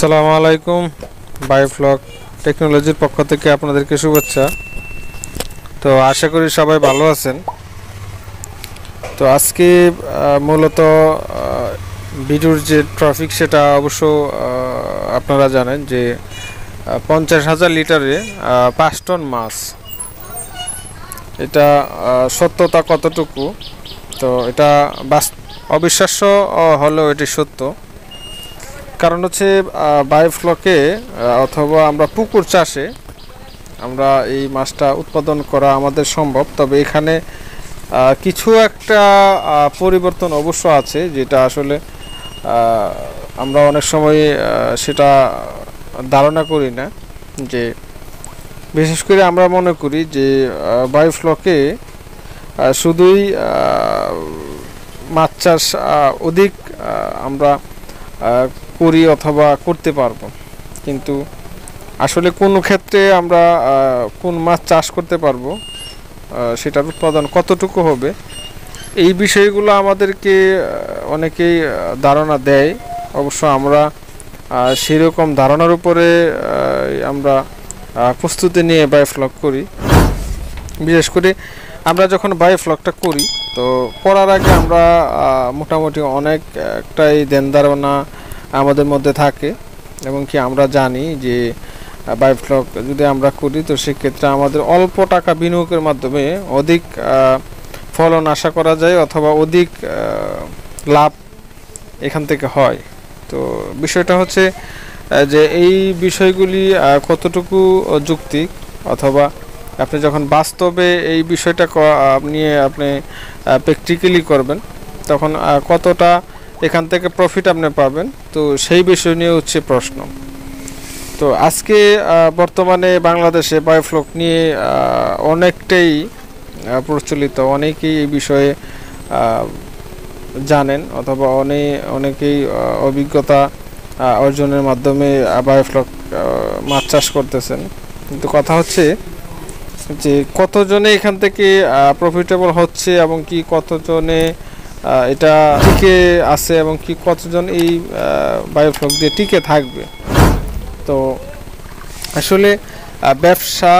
আসসালামু আলাইকুম। বায়োফ্লক টেকনোলজির পক্ষ থেকে আপনাদেরকে শুভেচ্ছা। তো আশা করি সবাই ভালো আছেন। তো আজকে মূলত ভিডিওর যে ট্রাফিক সেটা অবশ্য আপনারা জানেন যে 50,000 লিটারে 5 টন মাছ, এটা সত্যতা কতটুকু? তো এটা অবিশ্বাস্য হলেও এটি সত্য। কারণ হচ্ছে বায়োফ্লকে অথবা আমরা পুকুর চাষে আমরা এই মাছটা উৎপাদন করা আমাদের সম্ভব, তবে এখানে কিছু একটা পরিবর্তন অবশ্য আছে, যেটা আসলে আমরা অনেক সময় সেটা ধারণা করি না। যে বিশেষ করে আমরা মনে করি যে বায়োফ্লকে শুধুই মাছ চাষ অধিক আমরা করি অথবা করতে পারবো, কিন্তু আসলে কোন ক্ষেত্রে আমরা কোন মাছ চাষ করতে পারবো, সেটার উৎপাদন কতটুকু হবে, এই বিষয়গুলো আমাদেরকে অনেকেই ধারণা দেয়। অবশ্য আমরা সেরকম ধারণার উপরে আমরা প্রস্তুতি নিয়ে বায়োফ্লক করি। বিশেষ করে আমরা যখন বায়োফ্লকটা করি, তো করার আগে আমরা মোটামুটি অনেকটাই ধ্যান ধারণা আমাদের মধ্যে থাকে, এবং কি আমরা জানি যে বায়োফ্লক যদি আমরা করি তো সেক্ষেত্রে আমাদের অল্প টাকা বিনিয়োগের মাধ্যমে অধিক ফলন আশা করা যায় অথবা অধিক লাভ এখান থেকে হয়। তো বিষয়টা হচ্ছে যে এই বিষয়গুলি কতটুকু যৌক্তিক, অথবা আপনি যখন বাস্তবে এই বিষয়টা নিয়ে আপনি প্র্যাকটিক্যালি করবেন তখন কতটা এখান থেকে প্রফিট আপনি পাবেন, তো সেই বিষয় নিয়ে হচ্ছে প্রশ্ন। তো আজকে বর্তমানে বাংলাদেশে বায়োফ্লক নিয়ে অনেকটাই প্রচলিত, অনেকেই এই বিষয়ে জানেন অথবা অনেকেই অভিজ্ঞতা অর্জনের মাধ্যমে বায়োফ্লক মাছ চাষ করতেছেন। কিন্তু কথা হচ্ছে যে কতজনে এখান থেকে প্রফিটেবল হচ্ছে এবং কি কতজনে এটা টিকে আছে এবং কি কতজন এই বায়োফ্লক দিয়ে টিকে থাকবে। তো আসলে ব্যবসা,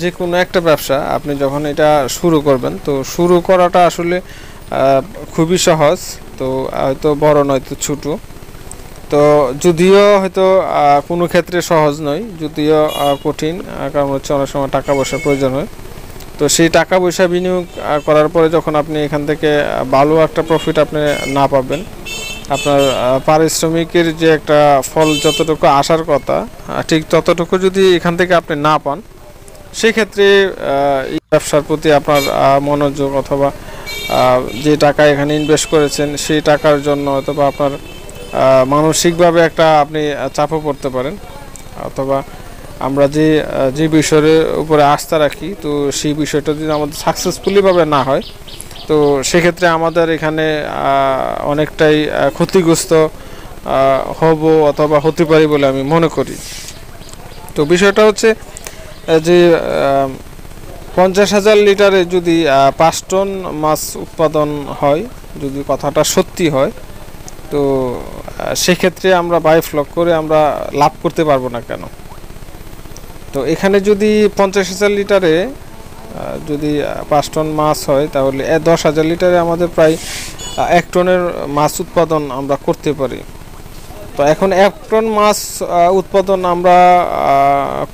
যে কোনো একটা ব্যবসা আপনি যখন এটা শুরু করবেন, তো শুরু করাটা আসলে খুবই সহজ। তো হয়তো বড় নয়তো ছোট, তো যদিও হয়তো কোনো ক্ষেত্রে সহজ নয়, যদিও কঠিন, কারণ হচ্ছে অনেক সময় টাকা পয়সার প্রয়োজন হয়। তো সেই টাকা পয়সা বিনিয়োগ করার পরে যখন আপনি এখান থেকে ভালো একটা প্রফিট আপনি না পাবেন, আপনার পারিশ্রমিকের যে একটা ফল যতটুকু আসার কথা ঠিক ততটুকু যদি এখান থেকে আপনি না পান, সেক্ষেত্রে এই ব্যবসার প্রতি আপনার মনোযোগ অথবা যে টাকা এখানে ইনভেস্ট করেছেন সেই টাকার জন্য অথবা আপনার মানসিকভাবে একটা আপনি চাপে পড়তে পারেন, অথবা আমরা যে বিষয়ের উপরে আস্থা রাখি, তো সেই বিষয়টা যদি আমাদের সাকসেসফুলিভাবে না হয়, তো সেক্ষেত্রে আমাদের এখানে অনেকটাই ক্ষতিগ্রস্ত হব অথবা হতে পারি বলে আমি মনে করি। তো বিষয়টা হচ্ছে যে 50,000 লিটারে যদি 5 টন মাছ উৎপাদন হয়, যদি কথাটা সত্যি হয়, তো সেক্ষেত্রে আমরা বায়োফ্লক করে আমরা লাভ করতে পারবো না কেন? তো এখানে যদি 50,000 লিটারে যদি 5 টন মাছ হয়, তাহলে 10,000 লিটারে আমাদের প্রায় 1 টনের মাছ উৎপাদন আমরা করতে পারি। তো এখন 1 টন মাছ উৎপাদন আমরা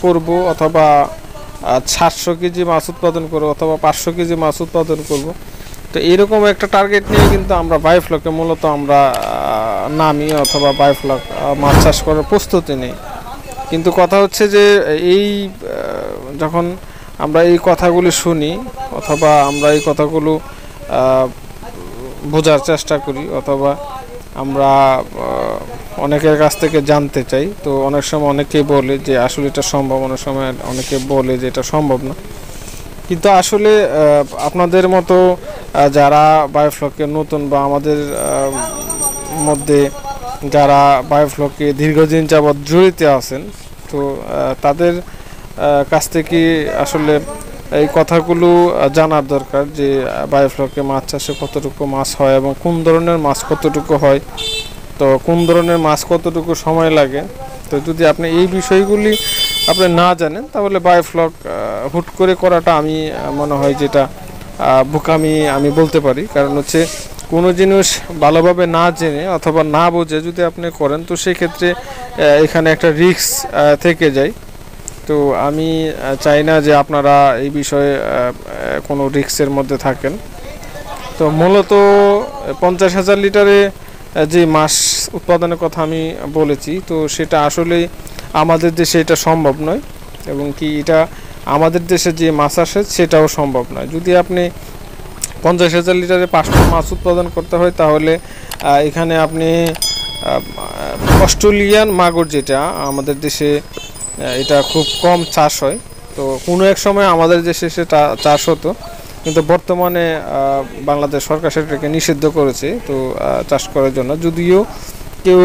করব, অথবা 700 কেজি মাছ উৎপাদন করব, অথবা 500 কেজি মাছ উৎপাদন করব। তো এরকম একটা টার্গেট নিয়ে কিন্তু আমরা বায়োফ্লকে মূলত আমরা নামি, অথবা বায়োফ্লক মাছ চাষ করার প্রস্তুতি নিই। কিন্তু কথা হচ্ছে যে এই যখন আমরা এই কথাগুলি শুনি অথবা আমরা এই কথাগুলো বোঝার চেষ্টা করি, অথবা আমরা অনেকের কাছ থেকে জানতে চাই, তো অনেক সময় অনেকেই বলে যে আসলে এটা সম্ভব, অনেক সময় অনেকে বলে যে এটা সম্ভব না। কিন্তু আসলে আপনাদের মতো যারা বায়োফ্লকে নতুন বা আমাদের মধ্যে যারা বায়োফ্লকে দীর্ঘদিন যাবৎ জড়িত আছেন, তো তাদের কাছ থেকে আসলে এই কথাগুলো জানার দরকার যে বায়োফ্লকে মাছ চাষে কতটুকু মাছ হয় এবং কোন ধরনের মাছ কতটুকু হয়, তো কোন ধরনের মাছ কতটুকু সময় লাগে, তো যদি আপনি এই বিষয়গুলি আপনি না জানেন তাহলে বায়োফ্লক হুট করে করাটা আমি মনে হয় যেটা বোকামি আমি বলতে পারি। কারণ হচ্ছে কোনো জিনিস ভালোভাবে না জেনে অথবা না বুঝে যদি আপনি করেন তো সেক্ষেত্রে এখানে একটা রিস্ক থেকে যায়। তো আমি চাই না যে আপনারা এই বিষয়ে কোনো রিস্কের মধ্যে থাকেন। তো মূলত 50,000 লিটারে যে মাছ উৎপাদনের কথা আমি বলেছি, তো সেটা আসলে আমাদের দেশে এটা সম্ভব নয়, এবং কি এটা আমাদের দেশে যে মাছ আসে সেটাও সম্ভব নয়। যদি আপনি 50,000 লিটারে 5টা মাছ উৎপাদন করতে হয় তাহলে এখানে আপনি অস্ট্রেলিয়ান মাগুর, যেটা আমাদের দেশে এটা খুব কম চাষ হয়, তো কোনো এক সময় আমাদের দেশে সেটা চাষ হতো, কিন্তু বর্তমানে বাংলাদেশ সরকার সেটাকে নিষিদ্ধ করেছে তো চাষ করার জন্য। যদিও কেউ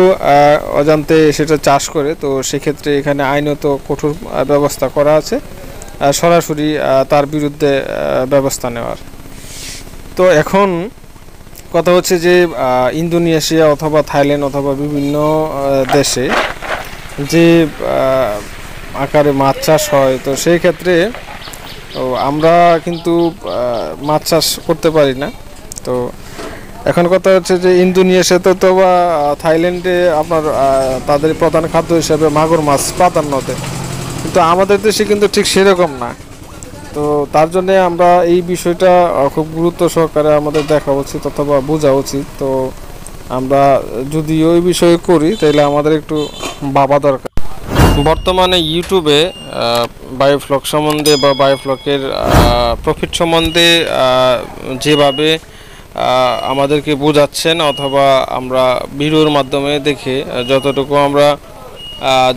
অজান্তে সেটা চাষ করে তো সেক্ষেত্রে এখানে আইনত কঠোর ব্যবস্থা করা আছে, সরাসরি তার বিরুদ্ধে ব্যবস্থা নেওয়ার। তো এখন কথা হচ্ছে যে ইন্দোনেশিয়া অথবা থাইল্যান্ড অথবা বিভিন্ন দেশে যে আকারে মাছ চাষ হয়, তো সেই ক্ষেত্রে আমরা কিন্তু মাছ চাষ করতে পারি না। তো এখন কথা হচ্ছে যে ইন্দোনেশিয়াতে তো বা থাইল্যান্ডে আপনার তাদের প্রধান খাদ্য হিসেবে মাগুর মাছ প্রাধান্য দেয়, কিন্তু আমাদের দেশে কিন্তু ঠিক সেরকম না। তো তার জন্য আমরা এই বিষয়টা খুব গুরুত্ব সহকারে আমাদের দেখা উচিত অথবা বোঝা উচিত। তো আমরা যদি ওই বিষয়ে করি তাহলে আমাদের একটু ভাবা দরকার। বর্তমানে ইউটিউবে বায়োফ্লক সম্বন্ধে বা বায়োফ্লকের প্রফিট সম্বন্ধে যেভাবে আমাদেরকে বোঝাচ্ছেন অথবা আমরা ভিডিওর মাধ্যমে দেখে যতটুকু আমরা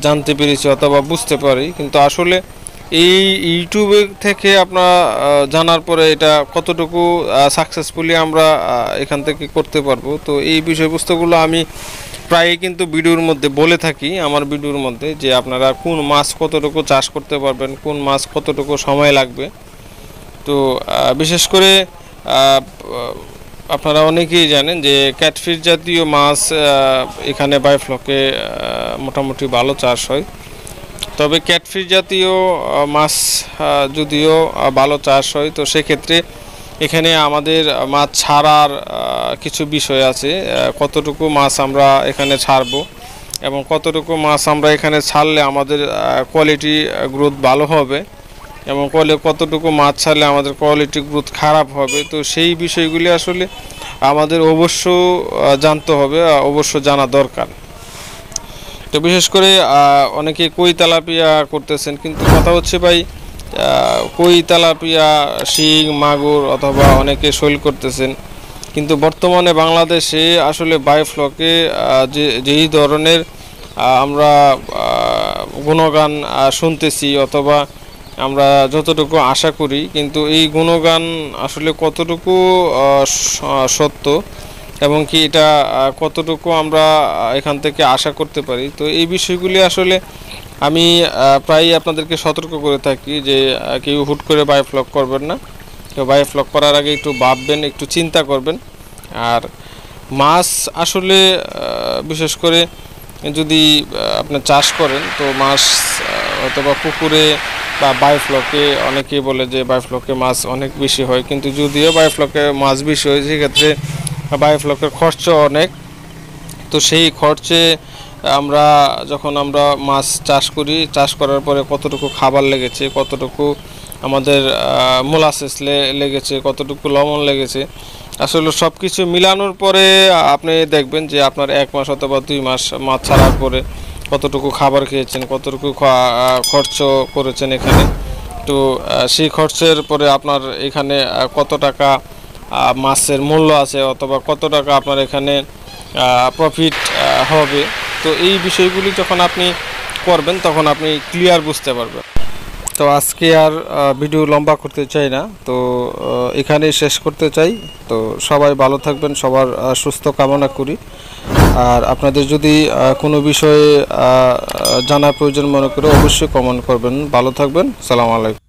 জানতে পেরেছি অথবা বুঝতে পারি, কিন্তু আসলে এই ইউটিউবে থেকে আপনারা জানার পরে এটা কতটুকু সাকসেসফুলি আমরা এখান থেকে করতে পারবো, তো এই বিষয়বস্তুগুলো আমি প্রায়ই কিন্তু ভিডিওর মধ্যে বলে থাকি, আমার ভিডিওর মধ্যে, যে আপনারা কোন মাছ কতটুকু চাষ করতে পারবেন, কোন মাছ কতটুকু সময় লাগবে। তো বিশেষ করে আপনারা অনেকেই জানেন যে ক্যাটফিশ জাতীয় মাছ এখানে বায়োফ্লকে মোটামুটি ভালো চাষ হয়। তবে ক্যাটফিশ জাতীয় মাছ যদিও ভালো চাষ হয়, তো সেক্ষেত্রে এখানে আমাদের মাছ ছাড়ার কিছু বিষয় আছে, কতটুকু মাছ আমরা এখানে ছাড়বো এবং কতটুকু মাছ আমরা এখানে ছাড়লে আমাদের কোয়ালিটি গ্রোথ ভালো হবে এবং কতটুকু মাছ ছাড়লে আমাদের কোয়ালিটি গ্রোথ খারাপ হবে। তো সেই বিষয়গুলি আসলে আমাদের অবশ্য জানতে হবে, অবশ্য জানা দরকার। তো বিশেষ করে অনেকে কই তেলাপিয়া করতেছেন, কিন্তু কথা হচ্ছে ভাই কই তেলাপিয়া, শিং, মাগুর অথবা অনেকে শৈল করতেছেন, কিন্তু বর্তমানে বাংলাদেশে আসলে বায়োফ্লকে যেই ধরনের আমরা গুণগান শুনতেছি অথবা আমরা যতটুকু আশা করি, কিন্তু এই গুণগান আসলে কতটুকু সত্য এবং কি এটা কতটুকু আমরা এখান থেকে আশা করতে পারি, তো এই বিষয়গুলি আসলে আমি প্রায়ই আপনাদেরকে সতর্ক করে থাকি যে কেউ হুট করে বায়োফ্লক করবেন না। তো বায়োফ্লক করার আগে একটু ভাববেন, একটু চিন্তা করবেন। আর মাছ আসলে বিশেষ করে যদি আপনি চাষ করেন, তো মাছ অথবা পুকুরে বা বায়োফ্লকে অনেকেই বলে যে বায়োফ্লকে মাছ অনেক বেশি হয়, কিন্তু যদিও বায়োফ্লকে মাছ বেশি হয় সেক্ষেত্রে বায়োফ্লকের খরচ অনেক। তো সেই খরচে আমরা যখন আমরা মাছ চাষ করি, চাষ করার পরে কতটুকু খাবার লেগেছে, কতটুকু আমাদের মোলাসেস লেগেছে, কতটুকু লবণ লেগেছে, আসলে সব কিছু মিলানোর পরে আপনি দেখবেন যে আপনার 1 মাস অথবা 2 মাস মাছ ছাড়ার পরে কতটুকু খাবার খেয়েছেন, কতটুকু খরচ করেছেন এখানে। তো সেই খরচের পরে আপনার এখানে কত টাকা মাছের মূল্য আছে অথবা কত টাকা আপনার এখানে প্রফিট হবে। তো এই বিষয়গুলি যখন আপনি করবেন তখন আপনি ক্লিয়ার বুঝতে পারবেন। তো আজকে আর ভিডিও লম্বা করতে চাই না, তো এখানেই শেষ করতে চাই। তো সবাই ভালো থাকবেন, সবার সুস্থ কামনা করি। আর আপনাদের যদি কোনো বিষয়ে জানার প্রয়োজন মনে করে অবশ্যই কমেন্ট করবেন। ভালো থাকবেন, সালাম আলাইকুম।